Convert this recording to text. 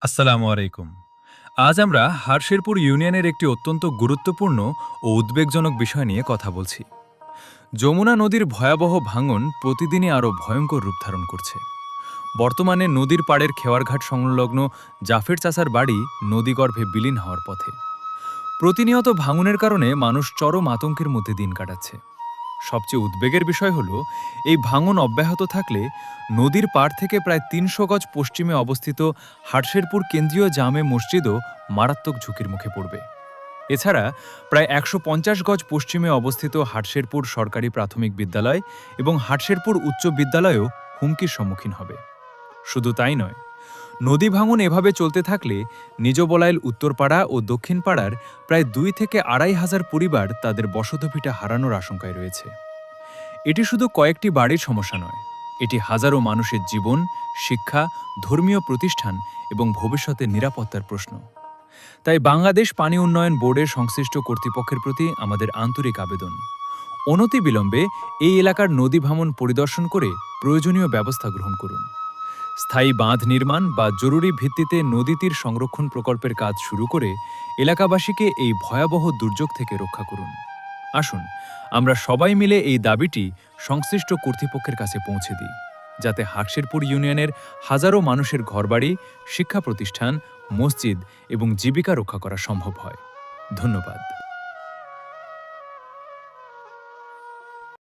আসসালামু আলাইকুম। আজ আমরা হারশেরপুর ইউনিয়নের একটি অত্যন্ত গুরুত্বপূর্ণ ও উদ্বেগজনক বিষয় নিয়ে কথা বলছি। যমুনা নদীর ভয়াবহ ভাঙন প্রতিদিনই আরও ভয়ঙ্কর রূপ ধারণ করছে। বর্তমানে নদীর পাড়ের খেওয়ারঘাট সংলগ্ন জাফর চাচার বাড়ি নদীগর্ভে বিলীন হওয়ার পথে। প্রতিনিয়ত ভাঙনের কারণে মানুষ চরম আতঙ্কের মধ্যে দিন কাটাচ্ছে। সবচেয়ে উদ্বেগের বিষয় হল, এই ভাঙন অব্যাহত থাকলে নদীর পাড় থেকে প্রায় ৩০০ গজ পশ্চিমে অবস্থিত হাটশেরপুর কেন্দ্রীয় জামে মসজিদও মারাত্মক ঝুঁকির মুখে পড়বে। এছাড়া প্রায় ১৫০ গজ পশ্চিমে অবস্থিত হাটশেরপুর সরকারি প্রাথমিক বিদ্যালয় এবং হাটশেরপুর উচ্চ বিদ্যালয়ও হুমকির সম্মুখীন হবে। শুধু তাই নয়, নদী ভাঙন এভাবে চলতে থাকলে নিজবলাইল উত্তরপাড়া ও দক্ষিণ পাড়ার প্রায় ২ থেকে ২.৫ হাজার পরিবার তাদের বসতভিটা হারানোর আশঙ্কায় রয়েছে। এটি শুধু কয়েকটি বাড়ির সমস্যা নয়, এটি হাজারো মানুষের জীবন, শিক্ষা, ধর্মীয় প্রতিষ্ঠান এবং ভবিষ্যতের নিরাপত্তার প্রশ্ন। তাই বাংলাদেশ পানি উন্নয়ন বোর্ডের সংশ্লিষ্ট কর্তৃপক্ষের প্রতি আমাদের আন্তরিক আবেদন, অনতিবিলম্বে এই এলাকার নদী ভাঙন পরিদর্শন করে প্রয়োজনীয় ব্যবস্থা গ্রহণ করুন। স্থায়ী বাঁধ নির্মাণ বা জরুরি ভিত্তিতে নদী তীর সংরক্ষণ প্রকল্পের কাজ শুরু করে এলাকাবাসীকে এই ভয়াবহ দুর্যোগ থেকে রক্ষা করুন। আসুন আমরা সবাই মিলে এই দাবিটি সংশ্লিষ্ট কর্তৃপক্ষের কাছে পৌঁছে দিই, যাতে হাটশেরপুর ইউনিয়নের হাজারো মানুষের ঘরবাড়ি, শিক্ষা প্রতিষ্ঠান, মসজিদ এবং জীবিকা রক্ষা করা সম্ভব হয়। ধন্যবাদ।